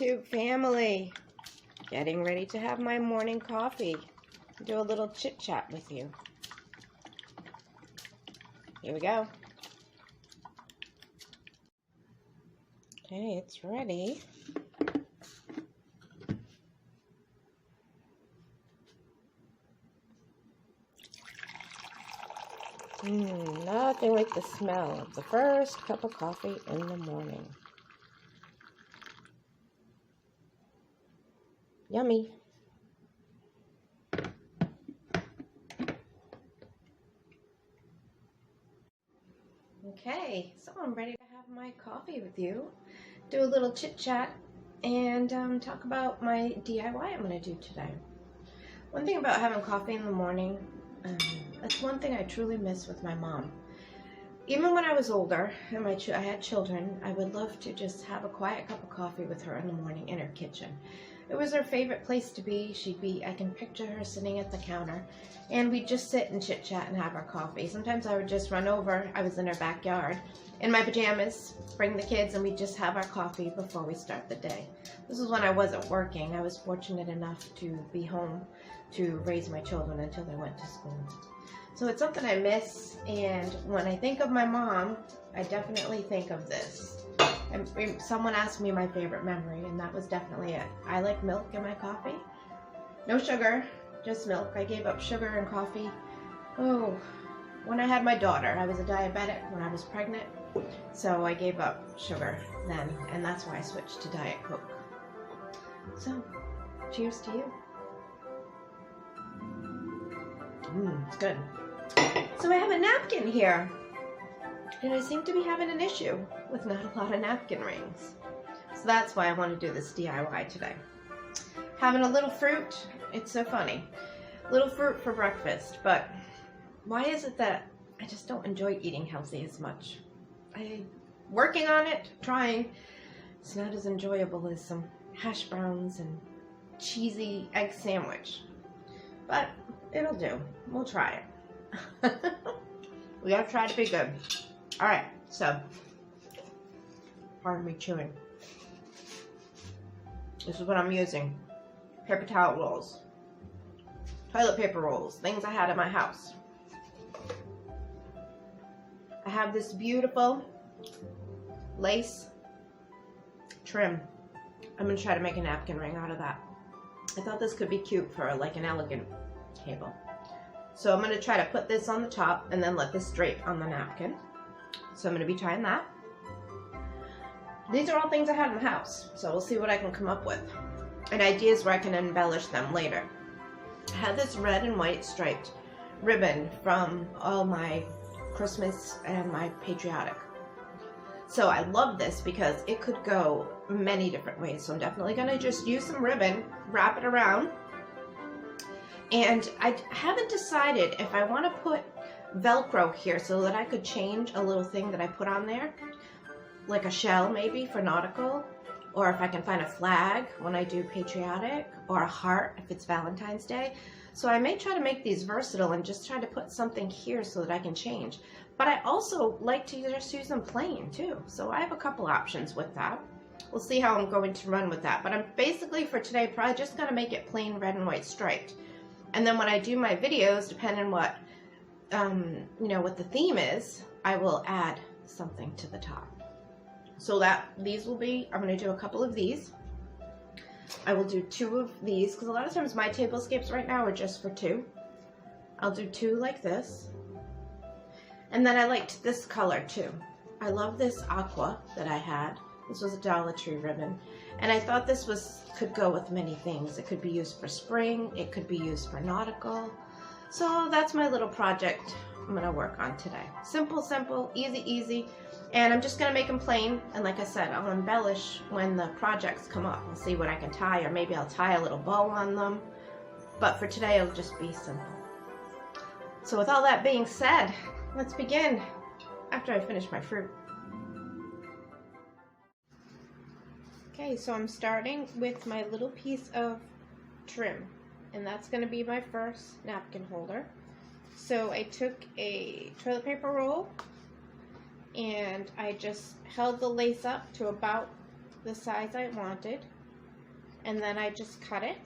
YouTube family. Getting ready to have my morning coffee. Do a little chit chat with you. Here we go. Okay, it's ready. Nothing like the smell of the first cup of coffee in the morning. Yummy. Okay, so I'm ready to have my coffee with you, do a little chit chat, and talk about my DIY I'm going to do today. One thing about having coffee in the morning, that's one thing I truly miss with my mom. Even when I was older and I had children, I would love to just have a quiet cup of coffee with her in the morning in her kitchen. It was her favorite place to be. I can picture her sitting at the counter, and we'd just sit and chit chat and have our coffee. Sometimes I would just run over. I was in her backyard in my pajamas, bring the kids, and we'd just have our coffee before we start the day. This was when I wasn't working. I was fortunate enough to be home to raise my children until they went to school. So it's something I miss, and when I think of my mom, I definitely think of this. And someone asked me my favorite memory, and that was definitely it. I like milk in my coffee. No sugar, just milk. I gave up sugar and coffee. Oh, when I had my daughter, I was a diabetic when I was pregnant, so I gave up sugar then, and that's why I switched to Diet Coke. So, cheers to you. It's good. So I have a napkin here, and I seem to be having an issue with not a lot of napkin rings. So that's why I want to do this DIY today. Having a little fruit, it's so funny. Little fruit for breakfast, but why is it that I just don't enjoy eating healthy as much? I'm working on it, trying. It's not as enjoyable as some hash browns and cheesy egg sandwich, but it'll do. We'll try it. We gotta try to be good. Alright, so, pardon me chewing. This is what I'm using. Paper towel rolls. Toilet paper rolls. Things I had at my house. I have this beautiful lace trim. I'm gonna try to make a napkin ring out of that. I thought this could be cute for like an elegant table. So I'm going to try to put this on the top and then let this drape on the napkin. So I'm going to be trying that. These are all things I had in the house, so we'll see what I can come up with. And ideas where I can embellish them later. I had this red and white striped ribbon from all my Christmas and my patriotic. So I love this because it could go many different ways. So I'm definitely going to just use some ribbon, wrap it around. And I haven't decided if I want to put Velcro here so that I could change a little thing that I put on there, like a shell maybe for nautical, or if I can find a flag when I do patriotic, or a heart if it's Valentine's Day. So I may try to make these versatile and just try to put something here so that I can change. But I also like to just use them plain too. So I have a couple options with that. We'll see how I'm going to run with that. But I'm basically for today probably just going to make it plain red and white striped. And then when I do my videos, depending on what, what the theme is, I will add something to the top. So these will be, I'm going to do a couple of these. I will do 2 of these, because a lot of times my tablescapes right now are just for 2. I'll do 2 like this. And then I liked this color too. I love this aqua that I had. This was a Dollar Tree ribbon. And I thought this could go with many things. It could be used for spring. It could be used for nautical. So that's my little project I'm going to work on today. Simple, simple, easy, easy. And I'm just going to make them plain. And like I said, I'll embellish when the projects come up. I'll see what I can tie, or maybe I'll tie a little bow on them. But for today, it'll just be simple. So with all that being said, let's begin after I finish my fruit. Okay, so I'm starting with my little piece of trim, and that's going to be my first napkin holder. So I took a toilet paper roll, and I just held the lace up to about the size I wanted, and then I just cut it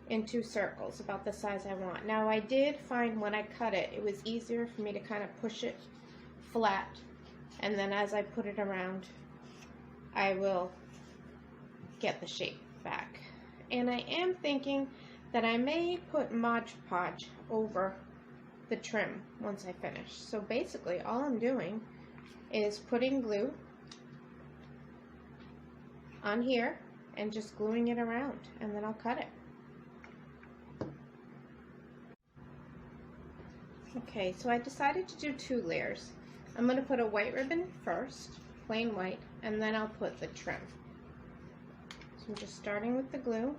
into circles about the size I want. Now I did find when I cut it, it was easier for me to kind of push it flat, and then as I put it around, I will get the shape back. And I am thinking that I may put Mod Podge over the trim once I finish. So basically all I'm doing is putting glue on here and just gluing it around, and then I'll cut it. Okay, so I decided to do 2 layers. I'm going to put a white ribbon first, plain white, and then I'll put the trim. So I'm just starting with the glue.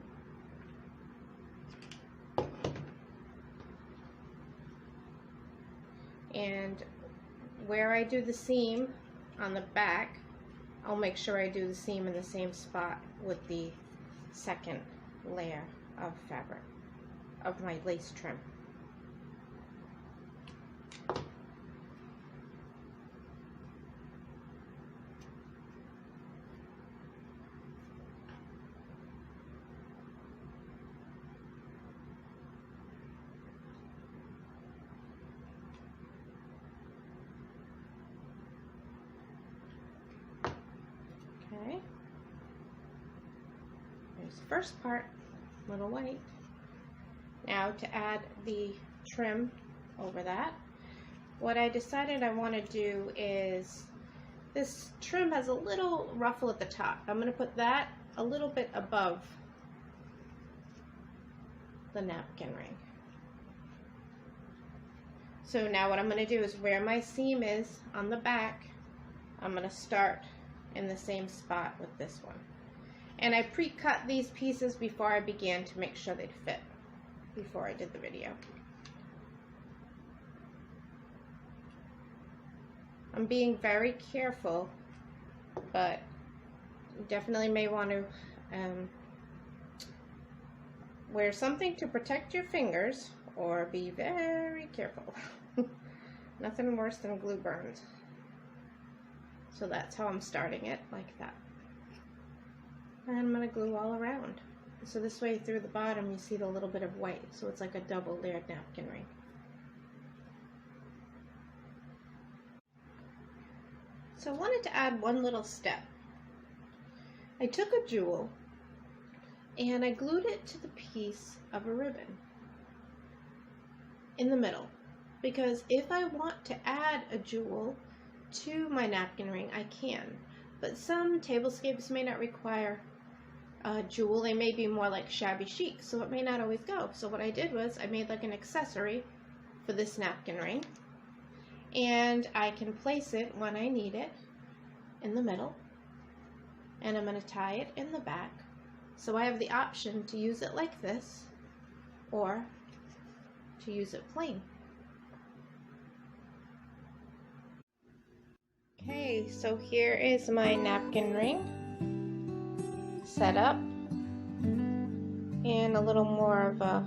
And where I do the seam on the back, I'll make sure I do the seam in the same spot with the second layer of fabric, of my lace trim. Okay, there's the first part, little white. Now to add the trim over that, what I decided I want to do is, this trim has a little ruffle at the top. I'm going to put that a little bit above the napkin ring. So now what I'm going to do is where my seam is on the back, I'm going to start in the same spot with this one. And I pre-cut these pieces before I began to make sure they'd fit before I did the video. I'm being very careful, but you definitely may want to wear something to protect your fingers, or be very careful. Nothing worse than glue burns. So that's how I'm starting it, like that. And I'm going to glue all around. So this way through the bottom you see the little bit of white, so it's like a double layered napkin ring. So I wanted to add one little step. I took a jewel and I glued it to the piece of a ribbon in the middle, because if I want to add a jewel to my napkin ring, I can, but some tablescapes may not require a jewel. They may be more like shabby chic, so it may not always go. So what I did was I made like an accessory for this napkin ring, and I can place it when I need it in the middle, and I'm going to tie it in the back. So I have the option to use it like this or to use it plain. Okay, so here is my napkin ring set up in a little more of a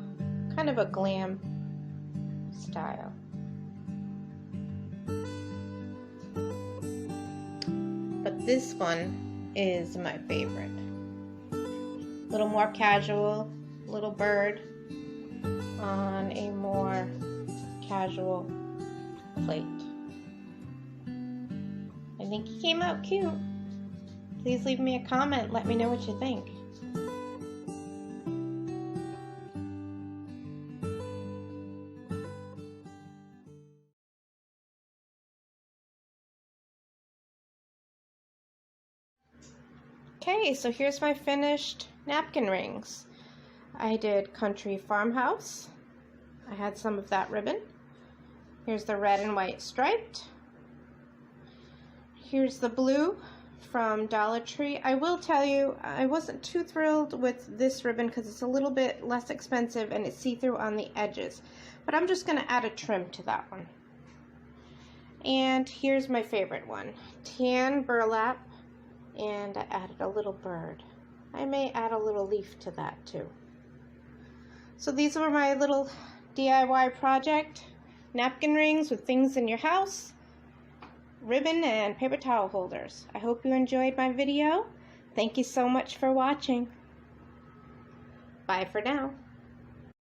kind of a glam style. But this one is my favorite. A little more casual, little bird on a more casual plate. I think he came out cute. Please leave me a comment, let me know what you think. Okay, so here's my finished napkin rings. I did Country Farmhouse. I had some of that ribbon. Here's the red and white striped. Here's the blue from Dollar Tree. I will tell you, I wasn't too thrilled with this ribbon because it's a little bit less expensive and it's see-through on the edges. But I'm just going to add a trim to that one. And here's my favorite one, tan burlap, and I added a little bird. I may add a little leaf to that too. So these were my little DIY project, napkin rings with things in your house, ribbon and paper towel holders. I hope you enjoyed my video. Thank you so much for watching. Bye for now.